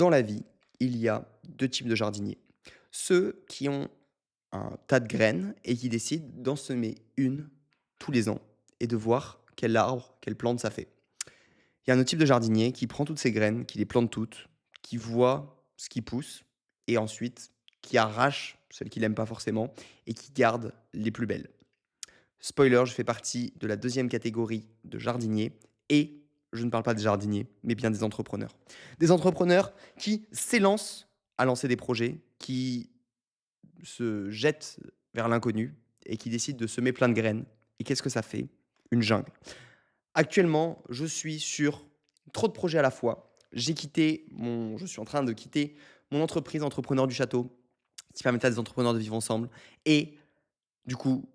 Dans la vie, il y a 2 types de jardiniers. Ceux qui ont un tas de graines et qui décident d'en semer une tous les ans et de voir quel arbre, quelle plante ça fait. Il y a un autre type de jardinier qui prend toutes ces graines, qui les plante toutes, qui voit ce qui pousse et ensuite qui arrache celles qu'il aime pas forcément et qui garde les plus belles. Spoiler, je fais partie de la deuxième catégorie de jardiniers et je ne parle pas des jardiniers, mais bien des entrepreneurs. Des entrepreneurs qui s'élancent à lancer des projets, qui se jettent vers l'inconnu et qui décident de semer plein de graines. Et qu'est-ce que ça fait? Une jungle. Actuellement, je suis sur trop de projets à la fois. Je suis en train de quitter mon entreprise Entrepreneur du Château, qui permettait à des entrepreneurs de vivre ensemble. Et du coup,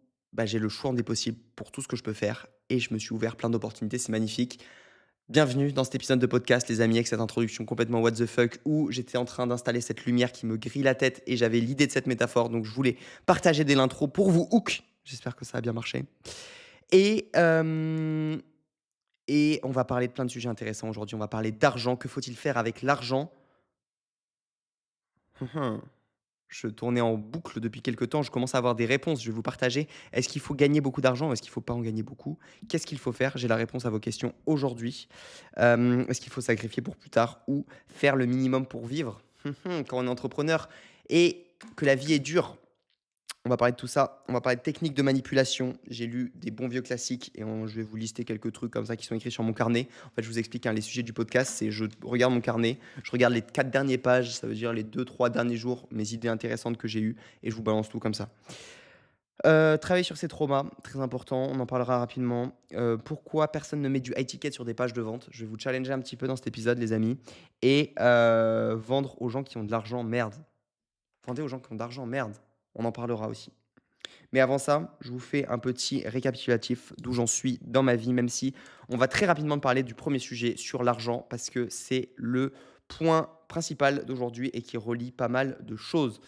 j'ai le choix des possibles pour tout ce que je peux faire et je me suis ouvert plein d'opportunités, c'est magnifique. Bienvenue dans cet épisode de podcast, les amis, avec cette introduction complètement what the fuck où j'étais en train d'installer cette lumière qui me grille la tête et j'avais l'idée de cette métaphore, donc je voulais partager dès l'intro pour vous hook. J'espère que ça a bien marché. Et, euh, et on va parler de plein de sujets intéressants aujourd'hui. On va parler d'argent. Que faut-il faire avec l'argent? Je tournais en boucle depuis quelque temps, je commence à avoir des réponses, je vais vous partager. Est-ce qu'il faut gagner beaucoup d'argent? Est-ce qu'il ne faut pas en gagner beaucoup? Qu'est-ce qu'il faut faire? J'ai la réponse à vos questions aujourd'hui. Est-ce qu'il faut sacrifier pour plus tard ou faire le minimum pour vivre? Quand on est entrepreneur et que la vie est dure, on va parler de tout ça. On va parler de techniques de manipulation. J'ai lu des bons vieux classiques et je vais vous lister quelques trucs comme ça qui sont écrits sur mon carnet. En fait, je vous explique, hein, les sujets du podcast, c'est je regarde mon carnet, je regarde les 4 dernières pages, ça veut dire les 2 3 derniers jours, mes idées intéressantes que j'ai eues et je vous balance tout comme ça. Travailler sur ses traumas, très important, on en parlera rapidement. Pourquoi personne ne met du high ticket sur des pages de vente? Je vais vous challenger un petit peu dans cet épisode, les amis. Et vendre aux gens qui ont de l'argent, merde. Vendez aux gens qui ont de l'argent, merde. On en parlera aussi. Mais avant ça, je vous fais un petit récapitulatif d'où j'en suis dans ma vie, même si on va très rapidement parler du premier sujet sur l'argent, parce que c'est le point principal d'aujourd'hui et qui relie pas mal de choses.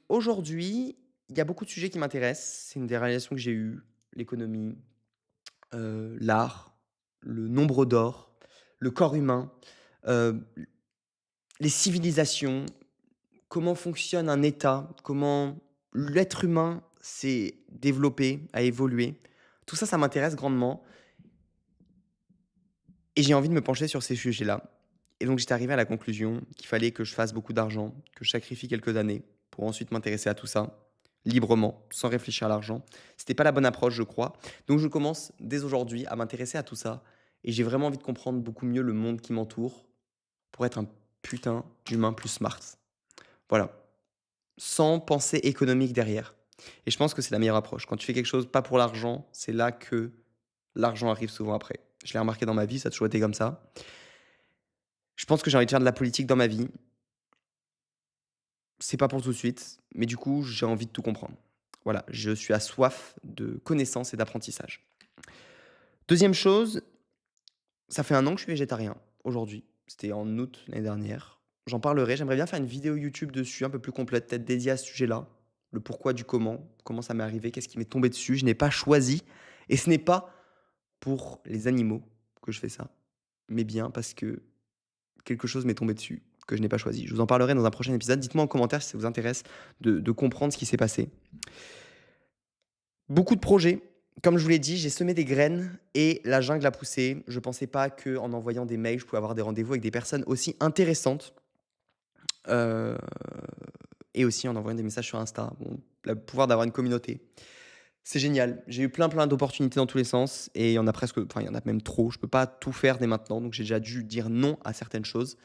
Aujourd'hui, il y a beaucoup de sujets qui m'intéressent. C'est une des réalisations que j'ai eues, l'économie, l'art, le nombre d'or, le corps humain, heu, les civilisations, comment fonctionne un État, comment l'être humain s'est développé, a évolué. Tout ça, ça m'intéresse grandement et j'ai envie de me pencher sur ces sujets-là. Et donc j'étais arrivé à la conclusion qu'il fallait que je fasse beaucoup d'argent, que je sacrifie quelques années pour ensuite m'intéresser à tout ça, librement, sans réfléchir à l'argent. C'était pas la bonne approche, je crois. Donc je commence dès aujourd'hui à m'intéresser à tout ça et j'ai vraiment envie de comprendre beaucoup mieux le monde qui m'entoure pour être un putain d'humain plus smart. Voilà. Sans pensée économique derrière. Et je pense que c'est la meilleure approche. Quand tu fais quelque chose pas pour l'argent, c'est là que l'argent arrive souvent après. Je l'ai remarqué dans ma vie, ça a toujours été comme ça. Je pense que j'ai envie de faire de la politique dans ma vie. C'est pas pour tout de suite, mais du coup, j'ai envie de tout comprendre. Voilà, je suis à soif de connaissances et d'apprentissage. Deuxième chose, ça fait un an que je suis végétarien, aujourd'hui. C'était en août l'année dernière. J'en parlerai, j'aimerais bien faire une vidéo YouTube dessus, un peu plus complète, peut-être dédiée à ce sujet-là. Le pourquoi du comment ça m'est arrivé, qu'est-ce qui m'est tombé dessus. Je n'ai pas choisi et ce n'est pas pour les animaux que je fais ça, mais bien parce que quelque chose m'est tombé dessus, que je n'ai pas choisi. Je vous en parlerai dans un prochain épisode. Dites-moi en commentaire si ça vous intéresse de comprendre ce qui s'est passé. Beaucoup de projets. Comme je vous l'ai dit, j'ai semé des graines et la jungle a poussé. Je pensais pas qu'en envoyant des mails, je pouvais avoir des rendez-vous avec des personnes aussi intéressantes, heu et aussi en envoyant des messages sur Insta. Bon, le pouvoir d'avoir une communauté. C'est génial. J'ai eu plein d'opportunités dans tous les sens et il y en a presque enfin, il y en a même trop. Je peux pas tout faire dès maintenant, donc j'ai déjà dû dire non à certaines choses.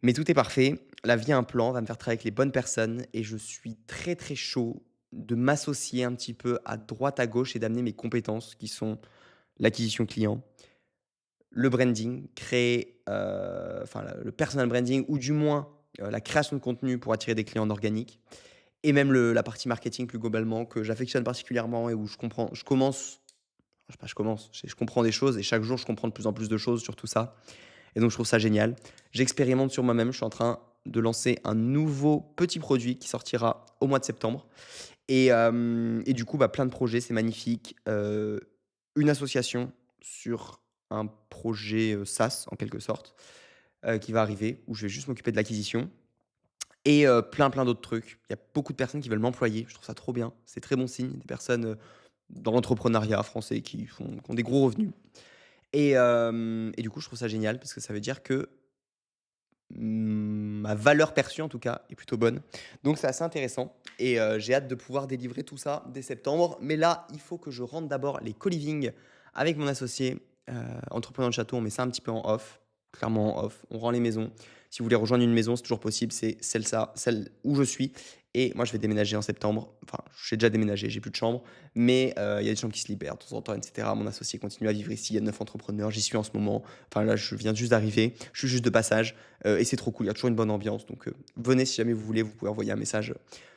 Mais tout est parfait. La vie a un plan, va me faire travailler avec les bonnes personnes et je suis très chaud de m'associer un petit peu à droite, à gauche et d'amener mes compétences qui sont l'acquisition client, le branding, créer, enfin le personal branding ou du moins, la création de contenu pour attirer des clients en organique et même la partie marketing plus globalement que j'affectionne particulièrement et où je comprends des choses et chaque jour je comprends de plus en plus de choses sur tout ça. Et donc je trouve ça génial. J'expérimente sur moi-même, je suis en train de lancer un nouveau petit produit qui sortira au mois de septembre et du coup, plein de projets, c'est magnifique. Une association sur un projet, SaaS en quelque sorte, qui va arriver, où je vais juste m'occuper de l'acquisition et plein d'autres trucs. Il y a beaucoup de personnes qui veulent m'employer, je trouve ça trop bien. C'est très bon signe, des personnes, dans l'entrepreneuriat français qui ont des gros revenus et du coup, je trouve ça génial parce que ça veut dire que ma valeur perçue en tout cas est plutôt bonne. Donc c'est assez intéressant et j'ai hâte de pouvoir délivrer tout ça dès septembre. Mais là, il faut que je rentre d'abord les co-living avec mon associé, entrepreneur de château. On met ça un petit peu en off, clairement en off. On rend les maisons. Si vous voulez rejoindre une maison, c'est toujours possible. C'est celle où je suis. Et moi, je vais déménager en septembre. Enfin, j'ai déjà déménagé, j'ai plus de chambre. Mais il y a des chambres qui se libèrent de temps en temps, etc. Mon associé continue à vivre ici. Il y a 9 entrepreneurs. J'y suis en ce moment. Enfin, là, je viens juste d'arriver. Je suis juste de passage. Et c'est trop cool, il y a toujours une bonne ambiance. Donc venez si jamais vous voulez, vous pouvez envoyer un message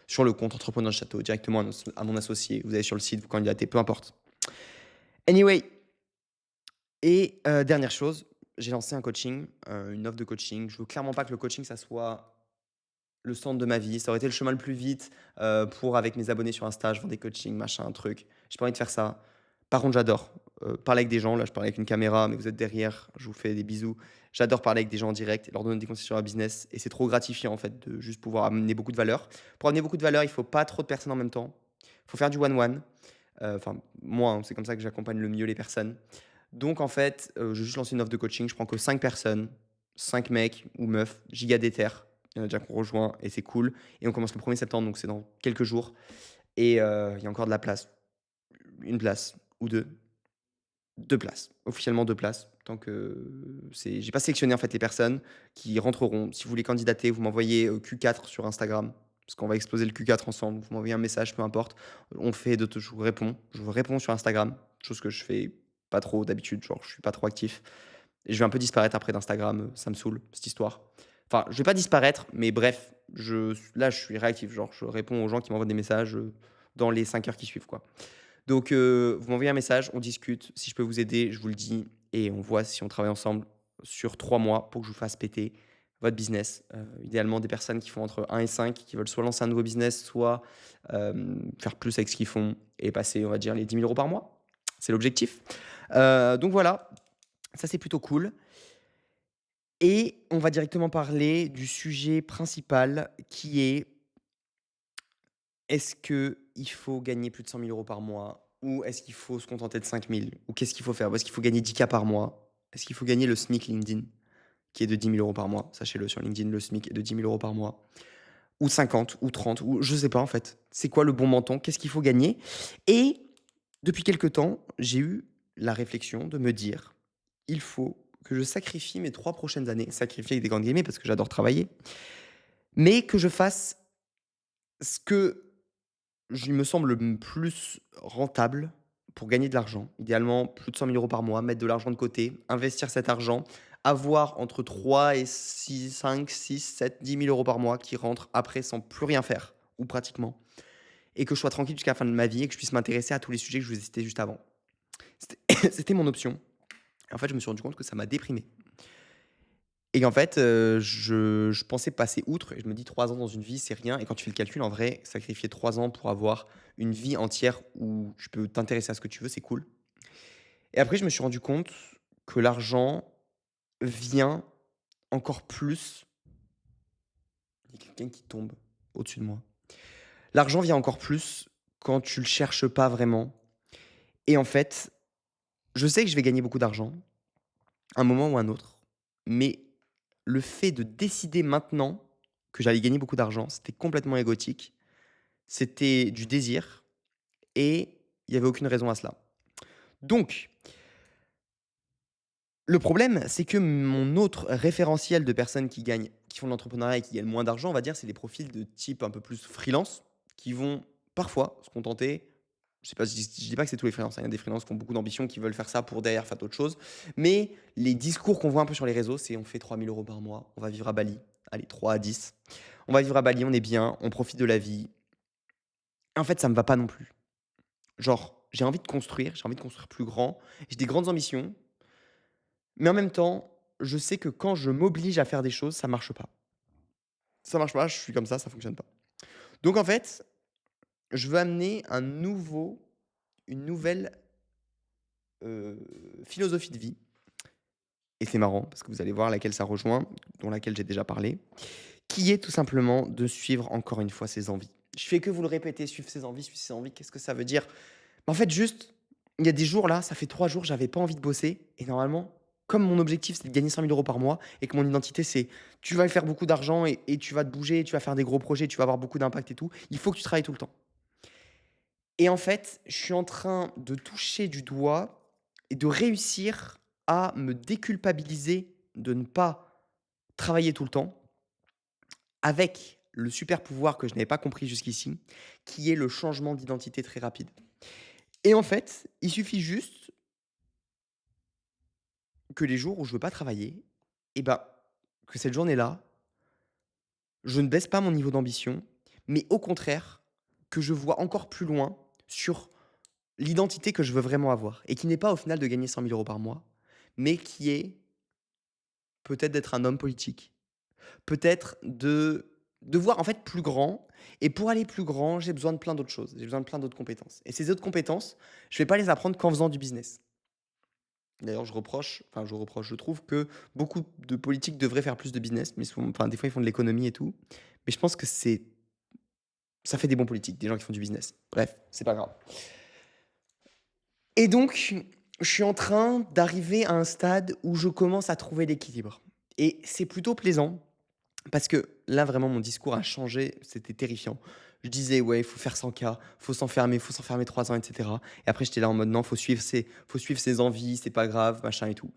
sur le compte Entrepreneur de Château directement à mon associé. Vous allez sur le site, vous candidatez, peu importe. Anyway, et dernière chose, j'ai lancé un coaching, une offre de coaching. Je veux clairement pas que le coaching, ça soit le centre de ma vie. Ça aurait été le chemin le plus vite pour, avec mes abonnés sur Insta, je vends des coachings, machin, un truc. J'ai pas envie de faire ça. Par contre, j'adore parler avec des gens. Là, je parle avec une caméra, mais vous êtes derrière. Je vous fais des bisous. J'adore parler avec des gens en direct et leur donner des conseils sur leur business. Et c'est trop gratifiant, en fait, de juste pouvoir amener beaucoup de valeur. Pour amener beaucoup de valeur, il faut pas trop de personnes en même temps. Il faut faire du one-one. Enfin, moi, hein, c'est comme ça que j'accompagne le mieux les personnes. Donc, en fait, je vais juste lancer une offre de coaching. Je prends que 5 personnes, 5 mecs ou meufs, giga déter. Il y en a déjà qu'on rejoint et c'est cool. Et on commence le 1er septembre, donc c'est dans quelques jours. Et il y a encore de la place. Une place ou deux. Deux places. Officiellement 2 places. Tant que j'ai pas sélectionné en fait les personnes qui rentreront. Si vous voulez candidater, vous m'envoyez Q4 sur Instagram. Parce qu'on va exploser le Q4 ensemble. Vous m'envoyez un message, peu importe. On fait je vous réponds. Je vous réponds sur Instagram. Chose que je fais pas trop d'habitude. Genre, je suis pas trop actif. Et je vais un peu disparaître après d'Instagram. Ça me saoule, cette histoire. Enfin, je vais pas disparaître, mais bref, là, je suis réactif. Genre, je réponds aux gens qui m'envoient des messages dans les 5 heures qui suivent, quoi. Donc, vous m'envoyez un message, on discute. Si je peux vous aider, je vous le dis et on voit si on travaille ensemble sur 3 mois pour que je vous fasse péter votre business. Idéalement, des personnes qui font entre 1 et 5, qui veulent soit lancer un nouveau business, soit faire plus avec ce qu'ils font et passer, on va dire, les 10 000 € par mois. C'est l'objectif. Donc voilà, ça c'est plutôt cool. Et on va directement parler du sujet principal qui est: est-ce qu'il faut gagner plus de 100 000 € par mois? Ou est-ce qu'il faut se contenter de 5 000? Ou qu'est-ce qu'il faut faire? Ou est-ce qu'il faut gagner 10K par mois? Est-ce qu'il faut gagner le SMIC LinkedIn, qui est de 10 000 € par mois? Sachez-le, sur LinkedIn, le SMIC est de 10 000 € par mois. Ou 50, ou 30, ou je sais pas en fait. C'est quoi le bon menton? Qu'est-ce qu'il faut gagner? Et depuis quelque temps, j'ai eu la réflexion de me dire: il faut que je sacrifie mes 3 prochaines années, sacrifier avec des grandes guillemets parce que j'adore travailler, mais que je fasse ce que il me semble plus rentable pour gagner de l'argent. Idéalement, plus de 100 000 € par mois, mettre de l'argent de côté, investir cet argent, avoir entre 3 et 6, 5, 6, 7, 10 000 € par mois qui rentrent après sans plus rien faire, ou pratiquement. Et que je sois tranquille jusqu'à la fin de ma vie et que je puisse m'intéresser à tous les sujets que je vous ai cités juste avant. C'était mon option. En fait, je me suis rendu compte que ça m'a déprimé. Et qu'en fait, je pensais passer outre et je me dis 3 ans dans une vie, c'est rien et quand tu fais le calcul, en vrai, sacrifier 3 ans pour avoir une vie entière où tu peux t'intéresser à ce que tu veux, c'est cool. Et après, je me suis rendu compte que l'argent vient encore plus. Il y a quelqu'un qui tombe au-dessus de moi. L'argent vient encore plus quand tu le cherches pas vraiment et en fait, je sais que je vais gagner beaucoup d'argent, un moment ou un autre, mais le fait de décider maintenant que j'allais gagner beaucoup d'argent, c'était complètement égotique. C'était du désir et il y avait aucune raison à cela. Donc, le problème, c'est que mon autre référentiel de personnes qui font de l'entrepreneuriat et qui gagnent moins d'argent, on va dire, c'est les profils de type un peu plus freelance qui vont parfois se contenter. Je sais pas, je dis pas que c'est tous les freelances, hein, il y a des freelances qui ont beaucoup d'ambition, qui veulent faire ça pour derrière faire d'autres choses. Mais les discours qu'on voit un peu sur les réseaux, c'est: on fait 3 000 € par mois, on va vivre à Bali. Allez, 3 à 10. On va vivre à Bali, on est bien, on profite de la vie. En fait, ça me va pas non plus. Genre, j'ai envie de construire plus grand, j'ai des grandes ambitions, mais en même temps, je sais que quand je m'oblige à faire des choses, ça marche pas. Ça marche pas, je suis comme ça fonctionne pas. Donc en fait, je veux amener une nouvelle philosophie de vie et c'est marrant parce que vous allez voir laquelle ça rejoint, dont laquelle j'ai déjà parlé, qui est tout simplement de suivre encore une fois ses envies. Je fais que vous le répéter, suivre ses envies, qu'est-ce que ça veut dire? En fait, juste, il y a des jours là, ça fait 3 jours, j'avais pas envie de bosser et normalement, comme mon objectif, c'est de gagner 100 000 € par mois et que mon identité, c'est tu vas faire beaucoup d'argent et tu vas te bouger, tu vas faire des gros projets, tu vas avoir beaucoup d'impact et tout, il faut que tu travailles tout le temps. Et en fait, je suis en train de toucher du doigt et de réussir à me déculpabiliser de ne pas travailler tout le temps avec le super pouvoir que je n'avais pas compris jusqu'ici, qui est le changement d'identité très rapide. Et en fait, il suffit juste que les jours où je veux pas travailler, et bah, que cette journée-là, je ne baisse pas mon niveau d'ambition, mais au contraire, que je vois encore plus loin sur l'identité que je veux vraiment avoir et qui n'est pas au final de gagner 100 000 € par mois, mais qui est peut-être d'être un homme politique, peut-être de voir en fait plus grand et pour aller plus grand, j'ai besoin de plein d'autres choses, j'ai besoin de plein d'autres compétences et ces autres compétences, je vais pas les apprendre qu'en faisant du business. D'ailleurs, je trouve que beaucoup de politiques devraient faire plus de business, mais des fois, ils font de l'économie et tout. Mais je pense que ça fait des bons politiques, des gens qui font du business. Bref, c'est pas grave. Et donc, je suis en train d'arriver à un stade où je commence à trouver l'équilibre. Et c'est plutôt plaisant parce que là, vraiment, mon discours a changé. C'était terrifiant. Je disais, ouais, il faut faire 100 K, faut s'enfermer 3 ans, etc. Et après, j'étais là en mode, non, faut suivre ses envies, c'est pas grave, machin et tout.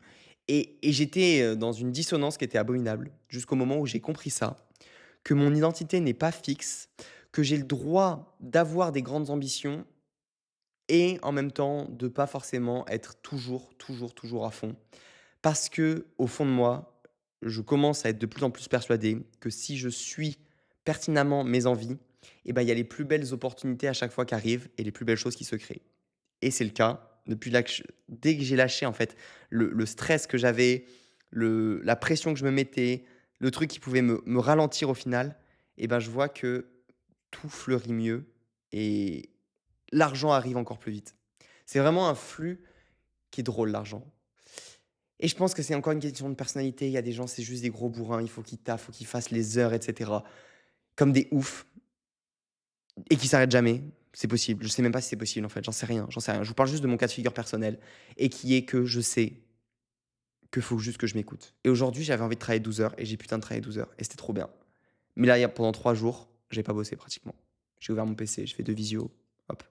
Et j'étais dans une dissonance qui était abominable jusqu'au moment où j'ai compris ça, que mon identité n'est pas fixe, que j'ai le droit d'avoir des grandes ambitions et en même temps de pas forcément être toujours à fond. Parce que au fond de moi, je commence à être de plus en plus persuadé que si je suis pertinemment mes envies, eh ben, il y a les plus belles opportunités à chaque fois qui arrivent et les plus belles choses qui se créent. Et c'est le cas depuis dès que j'ai lâché en fait le stress que j'avais, la pression que je me mettais, le truc qui pouvait me ralentir au final, eh ben, je vois que tout fleurit mieux et l'argent arrive encore plus vite. C'est vraiment un flux qui est drôle, l'argent. Et je pense que c'est encore une question de personnalité. Il y a des gens, c'est juste des gros bourrins, il faut qu'ils taffent, il faut qu'ils fassent les heures, etc. Comme des oufs et qui s'arrêtent jamais. C'est possible. Je sais même pas si c'est possible en fait. J'en sais rien. J'en sais rien. Je vous parle juste de mon cas de figure personnel et qui est que je sais qu'il faut juste que je m'écoute. Et aujourd'hui, j'avais envie de travailler 12 heures et j'ai putain de travailler 12 heures et c'était trop bien. Mais là, pendant 3 jours, j'ai pas bossé pratiquement. J'ai ouvert mon PC, j'ai fait 2 visios, hop.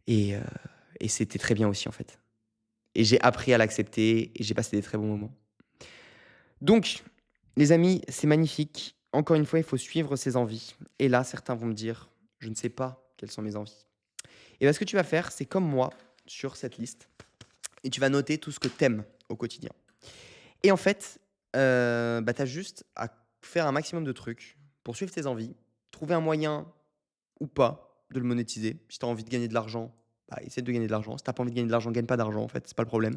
Et, euh, et c'était très bien aussi en fait. Et j'ai appris à l'accepter et j'ai passé des très bons moments. Donc, les amis, c'est magnifique. Encore une fois, il faut suivre ses envies. Et là, certains vont me dire, je ne sais pas quelles sont mes envies. Et bien, ce que tu vas faire, c'est comme moi sur cette liste. Et tu vas noter tout ce que t'aimes au quotidien. Et en fait, tu as juste à faire un maximum de trucs pour suivre tes envies, trouver un moyen ou pas de le monétiser. Si tu as envie de gagner de l'argent, bah, essaie de gagner de l'argent. Si tu pas envie de gagner de l'argent, gagne pas d'argent, en fait, c'est pas le problème.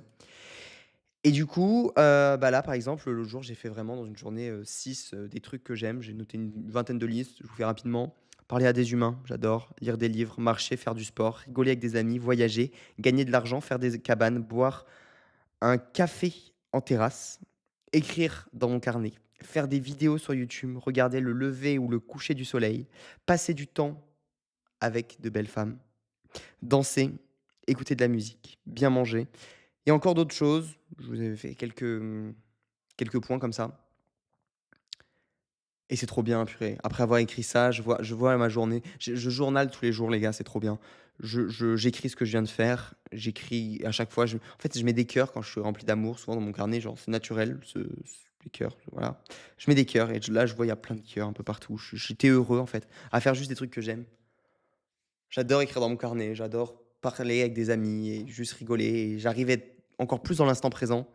Et du coup, là, par exemple, l'autre jour, j'ai fait vraiment dans une journée, 6, des trucs que j'aime. J'ai noté une vingtaine de listes, je vous fais rapidement. Parler à des humains, j'adore. Lire des livres, marcher, faire du sport, rigoler avec des amis, voyager, gagner de l'argent, faire des cabanes, boire un café en terrasse, écrire dans mon carnet, faire des vidéos sur YouTube, regarder le lever ou le coucher du soleil, passer du temps avec de belles femmes, danser, écouter de la musique, bien manger et encore d'autres choses. Je vous ai fait quelques points comme ça et c'est trop bien, purée. Après avoir écrit ça, je vois ma journée. Je journale tous les jours, les gars, c'est trop bien. J'écris ce que je viens de faire. J'écris à chaque fois. En fait, je mets des cœurs quand je suis rempli d'amour, souvent dans mon carnet. Genre, c'est naturel, les cœurs. Voilà. Je mets des cœurs et là, je vois, il y a plein de cœurs un peu partout. J'étais heureux, en fait, à faire juste des trucs que j'aime. J'adore écrire dans mon carnet. J'adore parler avec des amis et juste rigoler. Et j'arrive à être encore plus dans l'instant présent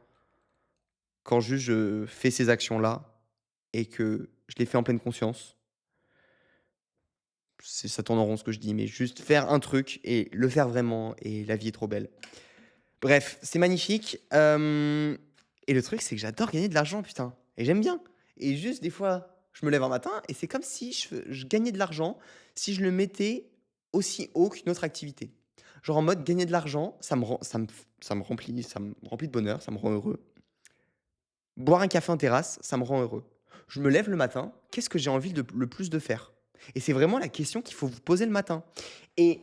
quand juste je fais ces actions-là et que je les fais en pleine conscience. Ça tourne en rond ce que je dis, mais juste faire un truc et le faire vraiment et la vie est trop belle. Bref, c'est magnifique, et le truc, c'est que j'adore gagner de l'argent, putain et j'aime bien et juste des fois, je me lève un matin et c'est comme si je gagnais de l'argent si je le mettais aussi haut qu'une autre activité. Genre en mode gagner de l'argent, ça me remplit de bonheur, ça me rend heureux Boire un café en terrasse, ça me rend heureux. Je me lève le matin, qu'est-ce que j'ai envie de le plus de faire? Et c'est vraiment la question qu'il faut vous poser le matin. Et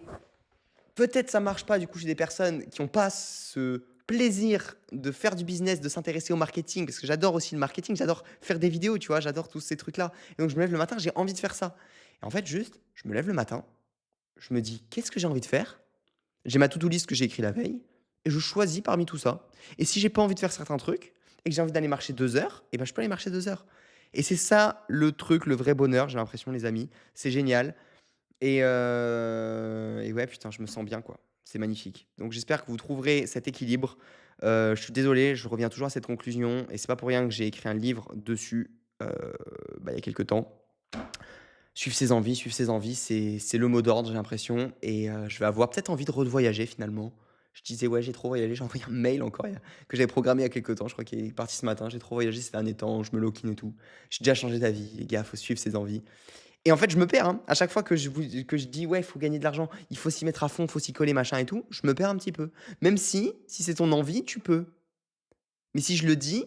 peut-être ça marche pas, du coup, chez des personnes qui ont pas ce plaisir de faire du business, de s'intéresser au marketing, parce que j'adore aussi le marketing, j'adore faire des vidéos, tu vois? J'adore tous ces trucs-là. Et donc je me lève le matin, j'ai envie de faire ça. Et en fait, juste, je me lève le matin, je me dis: «Qu'est-ce que j'ai envie de faire?» J'ai ma to-do list que j'ai écrit la veille et je choisis parmi tout ça. Et si j'ai pas envie de faire certains trucs et que j'ai envie d'aller marcher 2 heures, et ben, je peux aller marcher 2 heures. Et c'est ça le truc, le vrai bonheur, j'ai l'impression, les amis. C'est génial. Et ouais, putain, je me sens bien, quoi. C'est magnifique. Donc j'espère que vous trouverez cet équilibre. Je suis désolé, je reviens toujours à cette conclusion et c'est pas pour rien que j'ai écrit un livre dessus, heu, il y a quelque temps. Suivre ses envies, c'est le mot d'ordre, j'ai l'impression. Et je vais avoir peut-être envie de revoyager finalement. Je disais: «Ouais, j'ai trop voyagé», j'ai envoyé un mail encore que j'avais programmé il y a quelque temps, je crois qu'il est parti ce matin. «J'ai trop voyagé ces derniers temps, je me loquine et tout». J'ai déjà changé d'avis, les gars, faut suivre ses envies. Et en fait, je me perds, hein. À chaque fois que je dis: «Ouais, il faut gagner de l'argent, il faut s'y mettre à fond, il faut s'y coller, machin et tout», je me perds un petit peu. Même si c'est ton envie, tu peux. Mais si je le dis,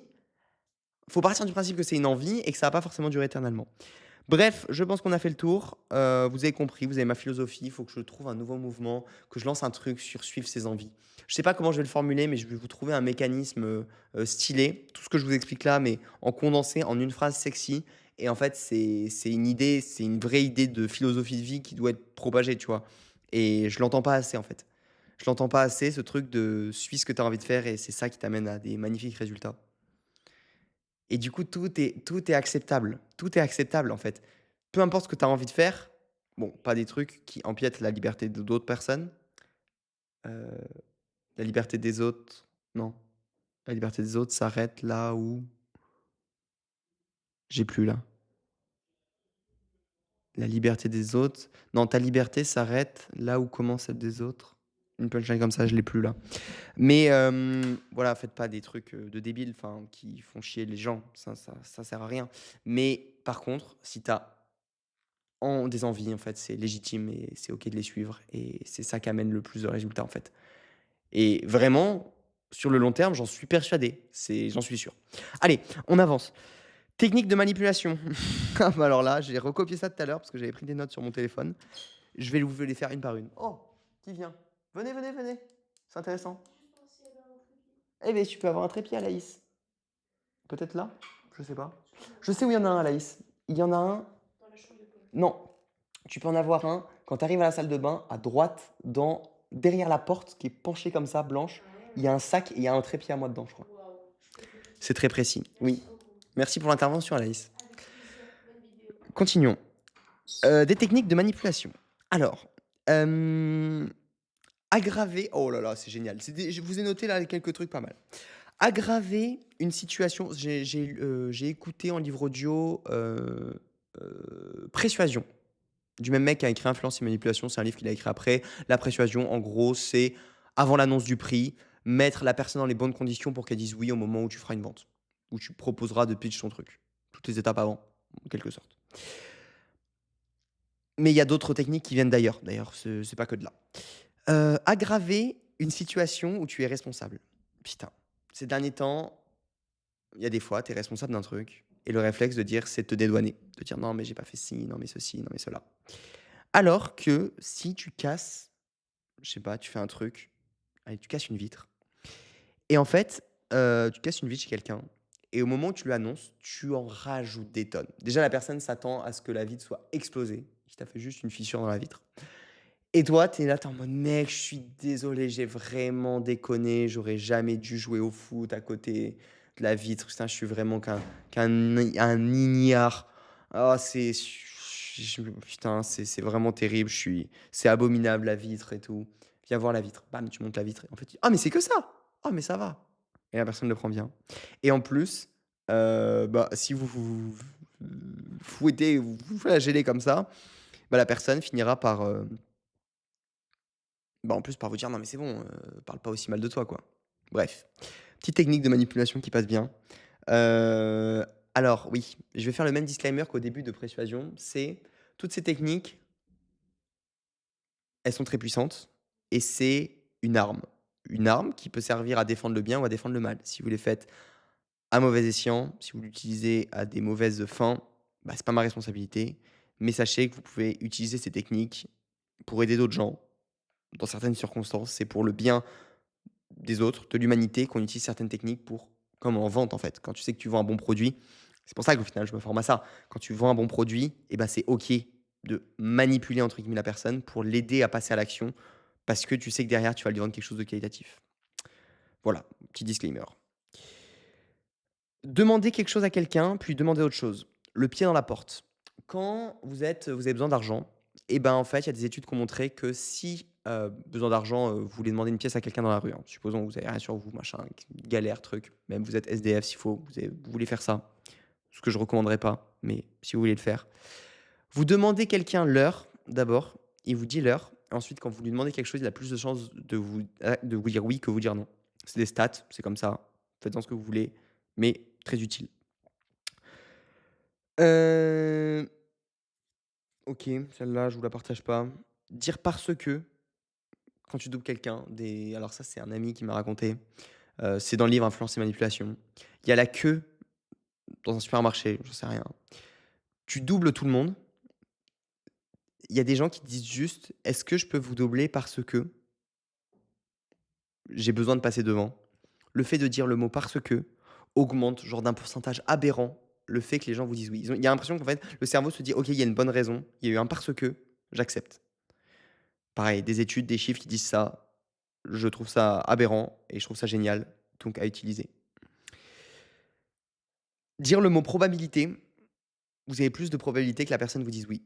faut partir du principe que c'est une envie et que ça va pas forcément durer éternellement. Bref, je pense qu'on a fait le tour. Vous avez compris, vous avez ma philosophie. Il faut que je trouve un nouveau mouvement, que je lance un truc sur suivre ses envies. Je sais pas comment je vais le formuler, mais je vais vous trouver un mécanisme, stylé. Tout ce que je vous explique là, mais en condensé en une phrase sexy. Et en fait, c'est une idée, c'est une vraie idée de philosophie de vie qui doit être propagée, tu vois? Et je l'entends pas assez, en fait. Je l'entends pas assez, ce truc de suis ce que tu as envie de faire et c'est ça qui t'amène à des magnifiques résultats. Et du coup, tout est acceptable. Tout est acceptable, en fait. Peu importe ce que tu as envie de faire, bon, pas des trucs qui empiètent la liberté de d'autres personnes, heu, la liberté des autres, non. La liberté des autres s'arrête là où j'ai plus là. La liberté des autres non, ta liberté s'arrête là où commence celle des autres. Une punchline comme ça, je l'ai plus là. Mais voilà, faites pas des trucs, de débiles, enfin, qui font chier les gens, ça sert à rien. Mais par contre, si tu as des envies, en fait, c'est légitime et c'est OK de les suivre et c'est ça qui amène le plus de résultats, en fait. Et vraiment, sur le long terme, j'en suis persuadé, j'en suis sûr. Allez, on avance. Technique de manipulation. Ah bah, alors là, j'ai recopié ça tout à l'heure parce que j'avais pris des notes sur mon téléphone. Je vais vous les faire une par une. Oh, qui vient? Venez, venez, venez, c'est intéressant. Eh beh, tu peux avoir un trépied, Alaïs. Peut-être là? Je sais pas. Je sais où il y en a un, Alaïs. Il y en a un non, tu peux en avoir un quand tu arrives à la salle de bain, à droite, derrière la porte qui est penchée comme ça, blanche, il y a un sac et il y a un trépied à moi dedans, je crois. C'est très précis. Oui. Merci pour l'intervention, Anaïs. Continuons. Des techniques de manipulation. Alors, hem, aggraver oh là là, c'est génial. Je vous ai noté là quelques trucs pas mal. Aggraver une situation j'ai écouté en livre audio, Persuasion. Du même mec qui a écrit Influence et manipulation, c'est un livre qu'il a écrit après. La persuasion, en gros, c'est avant l'annonce du prix, mettre la personne dans les bonnes conditions pour qu'elle dise oui au moment où tu feras une vente, où tu proposeras de pitch ton truc. Toutes les étapes avant, en quelque sorte. Mais il y a d'autres techniques qui viennent d'ailleurs. D'ailleurs, c'est pas que de là. Aggraver une situation où tu es responsable. Putain, ces derniers temps, il y a des fois, tu es responsable d'un truc et le réflexe de dire, c'est de te dédouaner. De dire: «Non, mais j'ai pas fait ci, non, mais ceci, non, mais cela». Alors que si tu casses, je sais pas, tu fais un truc, allez, tu casses une vitre et en fait, tu casses une vitre chez quelqu'un et au moment où tu lui annonces, tu en rajoutes des tonnes. Déjà, la personne s'attend à ce que la vitre soit explosée, qui t'a fait juste une fissure dans la vitre et toi, tu es là, tu es en mode: «Mec, je suis désolé, j'ai vraiment déconné, j'aurais jamais dû jouer au foot à côté de la vitre. Putain, je suis vraiment qu'un ignare. Ah, putain, c'est vraiment terrible, c'est abominable la vitre et tout. Viens voir la vitre». Bam, tu montes la vitre et en fait, tu «Ah mais c'est que ça! Ah mais ça va» et la personne le prend bien et en plus, si vous fouettez, vous flagellez comme ça, la personne finira par, en plus, par vous dire: «Non, mais c'est bon, parle pas aussi mal de toi, quoi». Bref, petite technique de manipulation qui passe bien. Heu, alors oui, je vais faire le même disclaimer qu'au début de Persuasion, c'est toutes ces techniques, elles sont très puissantes et c'est une arme. Une arme qui peut servir à défendre le bien ou à défendre le mal. Si vous les faites À mauvais escient, si vous l'utilisez à des mauvaises fins, bah, c'est pas ma responsabilité, mais sachez que vous pouvez utiliser ces techniques pour aider d'autres gens. Dans certaines circonstances, c'est pour le bien des autres, de l'humanité qu'on utilise certaines techniques pour comme en vente, en fait. Quand tu sais que tu vends un bon produit, c'est pour ça qu'au final, je me forme à ça. Quand tu vends un bon produit et ben, c'est OK de «manipuler» entre guillemets la personne pour l'aider à passer à l'action parce que tu sais que derrière, tu vas lui vendre quelque chose de qualitatif. Voilà, petit disclaimer. Demander quelque chose à quelqu'un, puis demander autre chose. Le pied dans la porte. Quand vous avez besoin d'argent et ben, en fait, il y a des études qui ont montré que si, besoin d'argent, vous voulez demander une pièce à quelqu'un dans la rue, hein, supposons que vous avez rien sur vous, machin, galère, truc, même vous êtes SDF s'il faut, vous voulez faire ça, ce que je recommanderais pas, mais si vous voulez le faire. Vous demandez quelqu'un l'heure, d'abord, il vous dit l'heure. Ensuite, quand vous lui demandez quelque chose, il a plus de chances de vous dire oui que vous dire non. C'est des stats, c'est comme ça. Faites-en ce que vous voulez, mais très utile. Heu, OK, celle-là, je vous la partage pas. Dire «parce que» quand tu doubles quelqu'un, alors ça, c'est un ami qui m'a raconté, c'est dans le livre «Influence et manipulation». Il y a la queue dans un supermarché, j'en sais rien. Tu doubles tout le monde. Il y a des gens qui disent juste: «Est-ce que je peux vous doubler parce que j'ai besoin de passer devant?» Le fait de dire le mot «parce que» augmente, genre d'un pourcentage aberrant, le fait que les gens vous disent oui. Il y a l'impression qu'en fait, le cerveau se dit: «OK, il y a une bonne raison, il y a eu un parce que, j'accepte». Pareil, des études, des chiffres qui disent ça, je trouve ça aberrant et je trouve ça génial, donc à utiliser. Dire le mot probabilité, vous avez plus de probabilité que la personne vous dise oui.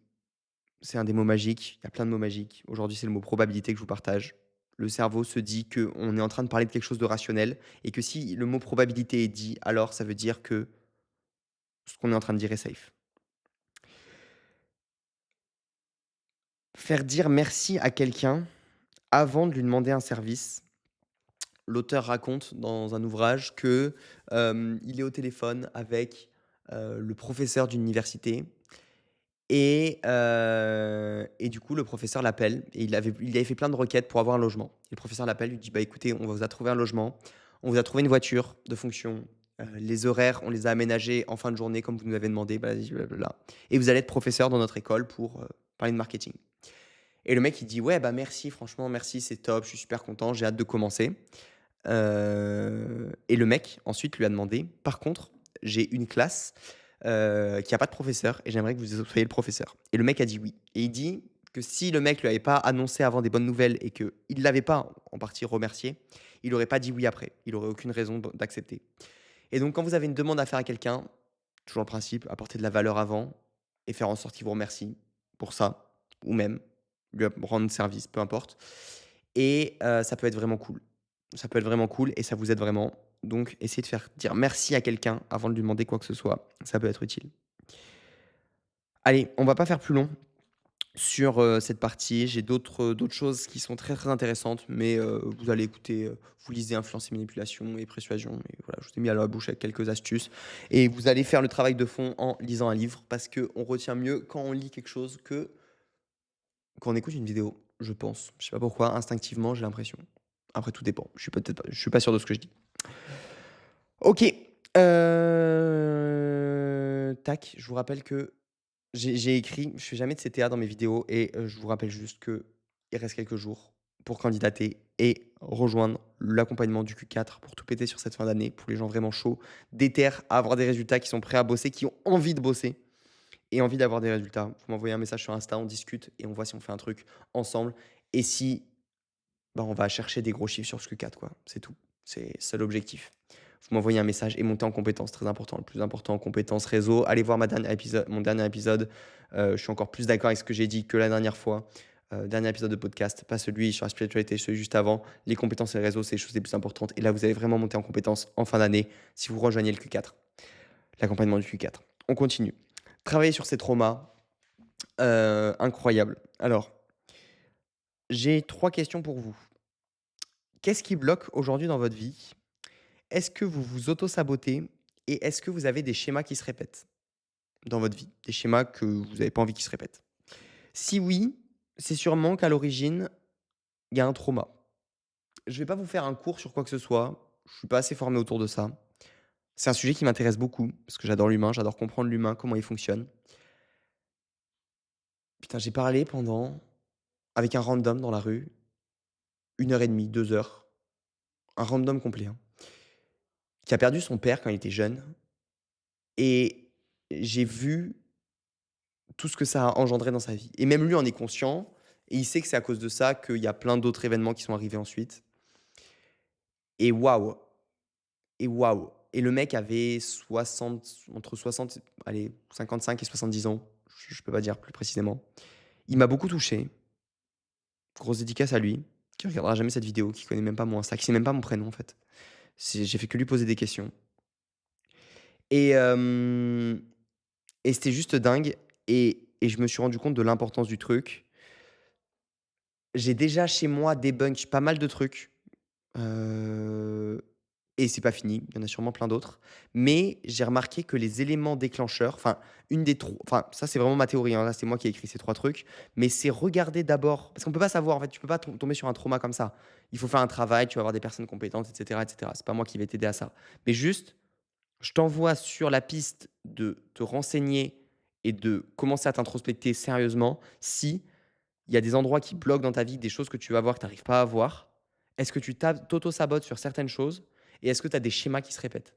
C'est un des mots magiques, il y a plein de mots magiques. Aujourd'hui, c'est le mot probabilité que je vous partage. Le cerveau se dit qu'on est en train de parler de quelque chose de rationnel et que si le mot probabilité est dit, alors ça veut dire que ce qu'on est en train de dire est safe. Faire dire merci à quelqu'un avant de lui demander un service. L'auteur raconte dans un ouvrage que, il est au téléphone avec, le professeur d'université et du coup, le professeur l'appelle et il avait fait plein de requêtes pour avoir un logement. Et le professeur l'appelle, lui dit: «Bah, écoutez, on vous a trouvé un logement, on vous a trouvé une voiture de fonction, les horaires, on les a aménagés en fin de journée comme vous nous avez demandé, blablazi blablabla et vous allez être professeur dans notre école pour, parler de marketing». Et le mec, il dit: «Ouais, bah, merci, franchement, merci, c'est top, je suis super content, j'ai hâte de commencer». Et le mec, ensuite, lui a demandé: «Par contre, j'ai une classe, qui a pas de professeur et j'aimerais que vous soyez le professeur». Et le mec a dit: «Oui». Et il dit que si le mec lui avait pas annoncé avant des bonnes nouvelles et qu'il l'avait pas en partie remercié, il aurait pas dit oui après. Il aurait aucune raison d'accepter. Et donc quand vous avez une demande à faire à quelqu'un, toujours le principe, apporter de la valeur avant et faire en sorte qu'il vous remercie pour ça ou même lui rendre service, peu importe. Et ça peut être vraiment cool. Ça peut être vraiment cool et ça vous aide vraiment. Donc essayez de faire dire merci à quelqu'un avant de lui demander quoi que ce soit, ça peut être utile. Allez, on va pas faire plus long sur, cette partie. J'ai d'autres choses qui sont très, très intéressantes, mais vous allez écouter, vous lisez Influence et manipulation et persuasion et voilà, je vous ai mis à la bouche avec quelques astuces et vous allez faire le travail de fond en lisant un livre parce qu'on retient mieux quand on lit quelque chose que quand on écoute une vidéo, je pense. Je sais pas pourquoi, instinctivement, j'ai l'impression. Après tout dépend. Je suis pas sûr de ce que je dis. OK, tac, je vous rappelle que j'ai écrit je fais jamais de CTA dans mes vidéos et je vous rappelle juste qu'il reste quelques jours pour candidater et rejoindre l'accompagnement du Q4 pour tout péter sur cette fin d'année, pour les gens vraiment chauds, déter à avoir des résultats, qui sont prêts à bosser, qui ont envie de bosser et envie d'avoir des résultats. Vous m'envoyez un message sur Insta, on discute et on voit si on fait un truc ensemble et si, bah, on va chercher des gros chiffres sur ce Q4 quoi, c'est tout. C'est ça l'objectif. Vous m'envoyez un message et monter en compétences, très important. Le plus important, compétences réseau. Allez voir mon dernier épisode. Je suis encore plus d'accord avec ce que j'ai dit que la dernière fois. Dernier épisode de podcast, pas celui sur la spiritualité, celui juste avant. Les compétences et le réseau, c'est les choses les plus importantes. Et là, vous allez vraiment monter en compétences en fin d'année si vous rejoignez le Q4, l'accompagnement du Q4. On continue. Travailler sur ces traumas, incroyable. Alors, j'ai 3 questions pour vous. Qu'est-ce qui bloque aujourd'hui dans votre vie? Est-ce que vous vous auto-sabotez et est-ce que vous avez des schémas qui se répètent dans votre vie? Des schémas que vous n'avez pas envie qu'ils se répètent? Si oui, c'est sûrement qu'à l'origine, il y a un trauma. Je vais pas vous faire un cours sur quoi que ce soit, je suis pas assez formé autour de ça. C'est un sujet qui m'intéresse beaucoup parce que j'adore l'humain, j'adore comprendre l'humain, comment il fonctionne. Putain, j'ai parlé pendant avec un random dans la rue, 1 heure et demie, 2 heures, un random complet, hein, qui a perdu son père quand il était jeune et j'ai vu tout ce que ça a engendré dans sa vie et même lui en est conscient et il sait que c'est à cause de ça qu'il y a plein d'autres événements qui sont arrivés ensuite et waouh et le mec avait 60 entre 60, allez, 55 et 70 ans, je peux pas dire plus précisément. Il m'a beaucoup touché. Grosse dédicace à lui, qui regardera jamais cette vidéo, qui connaît même pas mon Insta, qui sait même pas mon prénom en fait. J'ai fait que lui poser des questions et hem et c'était juste dingue et je me suis rendu compte de l'importance du truc. J'ai déjà chez moi débunk pas mal de trucs, heu et c'est pas fini, il y en a sûrement plein d'autres. Mais j'ai remarqué que les éléments déclencheurs, enfin, une des tro enfin, ça, c'est vraiment ma théorie, hein, là, c'est moi qui ai écrit ces 3 trucs. Mais c'est regarder d'abord parce qu'on peut pas savoir, en fait, tu peux pas tomber sur un trauma comme ça. Il faut faire un travail, tu vas avoir des personnes compétentes et cetera et cetera. C'est pas moi qui vais t'aider à ça. Mais juste, je t'envoie sur la piste de te renseigner et de commencer à t'introspecter sérieusement si il y a des endroits qui bloquent dans ta vie, des choses que tu vas voir que tu arrives pas à voir. Est-ce que tu t'auto-sabotes sur certaines choses? Et est-ce que tu as des schémas qui se répètent?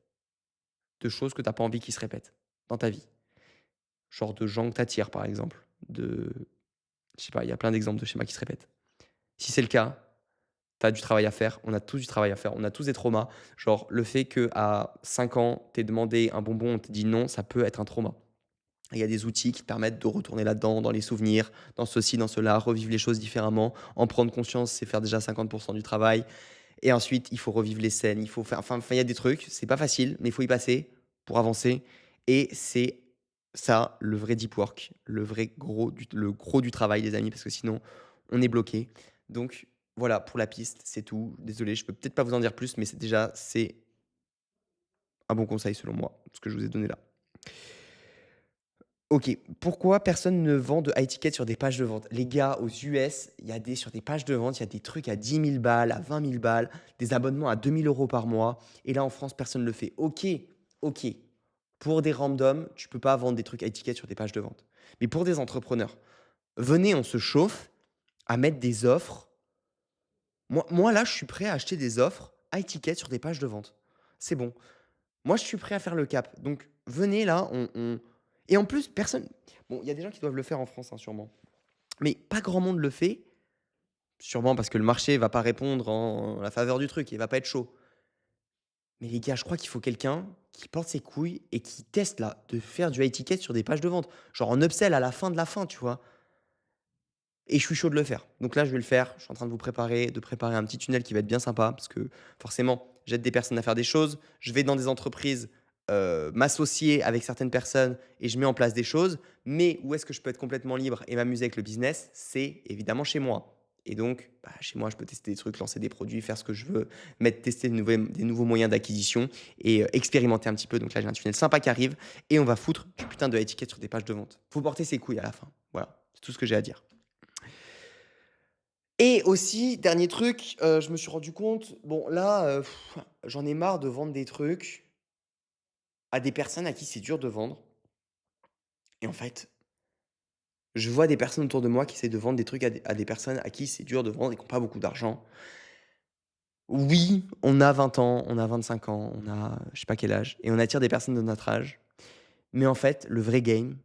De choses que tu as pas envie qui se répètent dans ta vie? Genre de gens que tu attires, par exemple, je sais pas, il y a plein d'exemples de schémas qui se répètent. Si c'est le cas, tu as du travail à faire. On a tous du travail à faire. On a tous des traumas. Genre le fait qu'à 5 ans, tu demandé un bonbon, on t'a dit non, ça peut être un trauma. Il y a des outils qui te permettent de retourner là-dedans, dans les souvenirs, dans ceci, dans cela, revivre les choses différemment. En prendre conscience, c'est faire déjà 50 du travail. Et ensuite, il faut revivre les scènes, il faut faire enfin, il y a des trucs, c'est pas facile, mais il faut y passer pour avancer et c'est ça, le vrai deep work, le gros du travail, les amis, parce que sinon, on est bloqué. Donc voilà, pour la piste, c'est tout. Désolé, je peux peut-être pas vous en dire plus, mais c'est un bon conseil selon moi, ce que je vous ai donné là. OK, pourquoi personne ne vend de high ticket sur des pages de vente? Les gars, aux US, il y a des sur des pages de vente, il y a des trucs à 10 000 balles, à 20 000 balles, des abonnements à 2 000 € par mois et là, en France, personne ne le fait. OK, OK. Pour des randoms, tu peux pas vendre des trucs high ticket sur des pages de vente. Mais pour des entrepreneurs, venez, on se chauffe à mettre des offres. Moi là, je suis prêt à acheter des offres high ticket sur des pages de vente. C'est bon. Moi, je suis prêt à faire le cap. Donc venez là, on et en plus, personne bon, il y a des gens qui doivent le faire en France, hein, sûrement. Mais pas grand monde le fait, sûrement parce que le marché va pas répondre en la faveur du truc, il va pas être chaud. Mais les gars, je crois qu'il faut quelqu'un qui porte ses couilles et qui teste là, de faire du high ticket sur des pages de vente. Genre en upsell à la fin de la fin, tu vois? Et je suis chaud de le faire. Donc là, je vais le faire. Je suis en train de préparer un petit tunnel qui va être bien sympa parce que forcément, j'aide des personnes à faire des choses. Je vais dans des entreprises, m'associer avec certaines personnes et je mets en place des choses. Mais où est-ce que je peux être complètement libre et m'amuser avec le business? C'est évidemment chez moi. Et donc, bah, chez moi, je peux tester des trucs, lancer des produits, faire ce que je veux, tester des nouveaux moyens d'acquisition et expérimenter un petit peu. Donc là, j'ai un tunnel sympa qui arrive et on va foutre du putain de étiquette sur des pages de vente. Faut porter ses couilles à la fin. Voilà, c'est tout ce que j'ai à dire. Et aussi, dernier truc, je me suis rendu compte, bon là, j'en ai marre de vendre des trucs à des personnes à qui c'est dur de vendre et en fait, je vois des personnes autour de moi qui essaient de vendre des trucs à des personnes à qui c'est dur de vendre et qui ont pas beaucoup d'argent. Oui, on a 20 ans, on a 25 ans, on a je sais pas quel âge et on attire des personnes de notre âge. Mais en fait, le vrai game,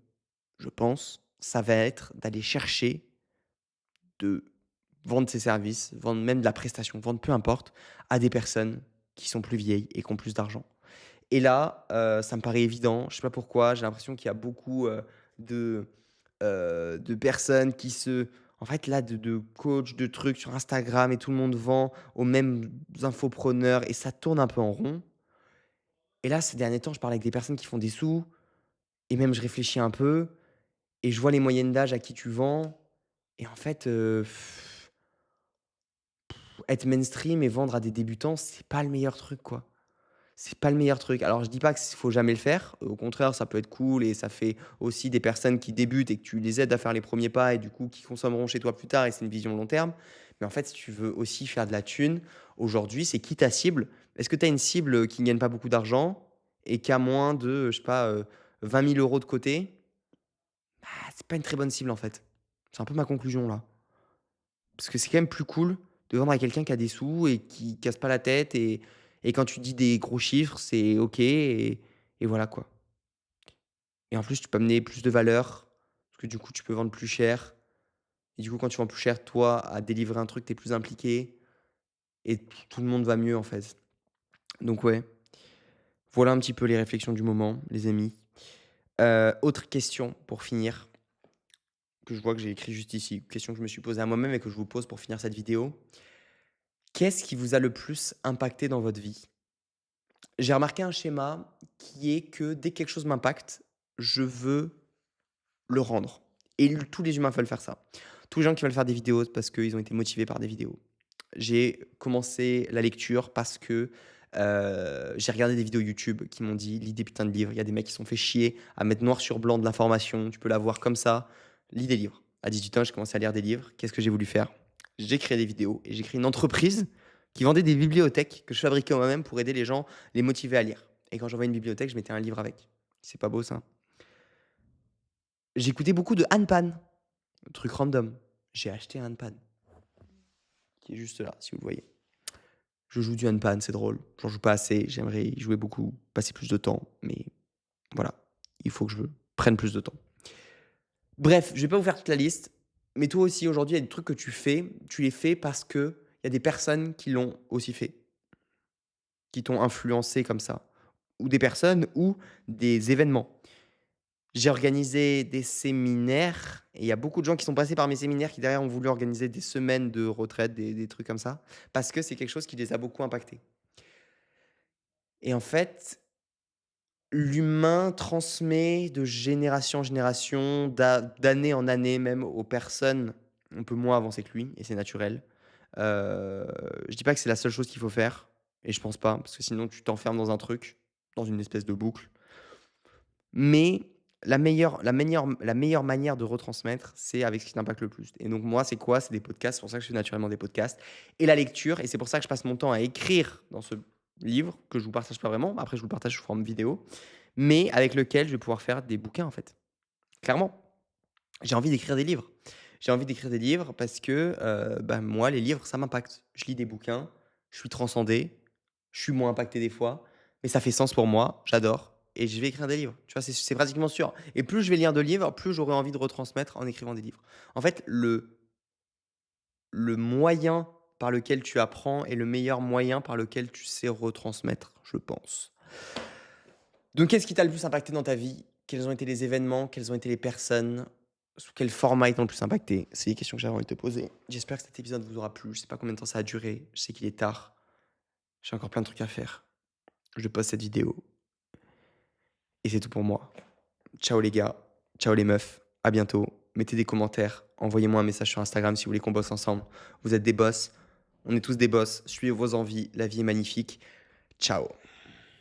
je pense, ça va être d'aller chercher, de vendre ses services, vendre même de la prestation, vendre peu importe, à des personnes qui sont plus vieilles et qui ont plus d'argent. Et là, ça me paraît évident, je sais pas pourquoi, j'ai l'impression qu'il y a beaucoup, de, de personnes qui en fait là, de coachs, de trucs sur Instagram et tout le monde vend aux mêmes infopreneurs et ça tourne un peu en rond. Et là, ces derniers temps, je parle avec des personnes qui font des sous et même je réfléchis un peu et je vois les moyennes d'âge à qui tu vends et en fait, être mainstream et vendre à des débutants, c'est pas le meilleur truc, quoi. C'est pas le meilleur truc. Alors je dis pas qu'il faut jamais le faire, au contraire, ça peut être cool et ça fait aussi des personnes qui débutent et que tu les aides à faire les premiers pas et du coup qui consommeront chez toi plus tard et c'est une vision long terme. Mais en fait, si tu veux aussi faire de la thune, aujourd'hui, c'est qui ta cible? Est-ce que tu as une cible, qui ne gagne pas beaucoup d'argent? et qui a moins de, je sais pas, 20 000 € de côté, bah, c'est pas une très bonne cible, en fait. C'est un peu ma conclusion, là. Parce que c'est quand même plus cool de vendre à quelqu'un qui a des sous et qui casse pas la tête et quand tu dis des gros chiffres, c'est OK et voilà, quoi. Et en plus, tu peux amener plus de valeur parce que du coup, tu peux vendre plus cher et du coup, quand tu vends plus cher, toi, à délivrer un truc, tu es plus impliqué et tout le monde va mieux, en fait. Donc ouais, voilà un petit peu les réflexions du moment, les amis. Autre question pour finir, que je vois que j'ai écrit juste ici, question que je me suis posée à moi-même et que je vous pose pour finir cette vidéo. Qu'est-ce qui vous a le plus impacté dans votre vie? J'ai remarqué un schéma qui est que dès que quelque chose m'impacte, je veux le rendre. Et tous les humains veulent faire ça. Tous les gens qui veulent faire des vidéos parce qu'ils ont été motivés par des vidéos. J'ai commencé la lecture parce que j'ai regardé des vidéos YouTube qui m'ont dit lis des putains de livres. Il y a des mecs qui se sont fait chier à mettre noir sur blanc de l'information. Tu peux la voir comme ça. Lis des livres. À 18 ans, j'ai commencé à lire des livres. Qu'est-ce que j'ai voulu faire? J'ai créé des vidéos et j'ai créé une entreprise qui vendait des bibliothèques que je fabriquais moi-même pour aider les gens, les motiver à lire. Et quand j'envoyais une bibliothèque, je mettais un livre avec. C'est pas beau ça? J'écoutais beaucoup de handpan, truc random. J'ai acheté un handpan qui est juste là, si vous le voyez. Je joue du handpan, c'est drôle. J'en joue pas assez, j'aimerais y jouer beaucoup, passer plus de temps, mais voilà, il faut que je prenne plus de temps. Bref, je vais pas vous faire toute la liste, mais toi aussi aujourd'hui, il y a des trucs que tu les fais parce que il y a des personnes qui l'ont aussi fait, qui t'ont influencé comme ça, ou des personnes ou des événements. J'ai organisé des séminaires et il y a beaucoup de gens qui sont passés par mes séminaires qui derrière ont voulu organiser des semaines de retraite, des trucs comme ça, parce que c'est quelque chose qui les a beaucoup impactés. Et en fait, l'humain transmet de génération en génération, d'année en année même aux personnes un peu moins avancées que lui et c'est naturel. Je dis pas que c'est la seule chose qu'il faut faire et je pense pas, parce que sinon tu t'enfermes dans un truc, dans une espèce de boucle. Mais la meilleure manière de retransmettre, c'est avec ce qui t'impacte le plus. Et donc moi, c'est quoi? C'est des podcasts, c'est pour ça que je fais naturellement des podcasts et la lecture et c'est pour ça que je passe mon temps à écrire dans ce livre que je vous partage pas vraiment. Après, je vous le partage sous forme vidéo, mais avec lequel je vais pouvoir faire des bouquins, en fait. Clairement, j'ai envie d'écrire des livres. J'ai envie d'écrire des livres parce que, bah, moi, les livres, ça m'impacte. Je lis des bouquins, je suis transcendé, je suis moins impacté des fois, mais ça fait sens pour moi, j'adore et je vais écrire des livres. Tu vois? C'est pratiquement sûr et plus je vais lire de livres, plus j'aurai envie de retransmettre en écrivant des livres. En fait, le moyen par lequel tu apprends est le meilleur moyen par lequel tu sais retransmettre, je pense. Donc qu'est-ce qui t'a le plus impacté dans ta vie? Quels ont été les événements? Quelles ont été les personnes? Sous quel format ils t'ont le plus impacté? C'est les questions que j'avais envie de te poser. J'espère que cet épisode vous aura plu. Je sais pas combien de temps ça a duré. Je sais qu'il est tard. J'ai encore plein de trucs à faire. Je poste cette vidéo et c'est tout pour moi. Ciao les gars, ciao les meufs, à bientôt. Mettez des commentaires, envoyez-moi un message sur Instagram si vous voulez qu'on bosse ensemble. Vous êtes des boss, on est tous des boss, suivez vos envies, la vie est magnifique. Ciao.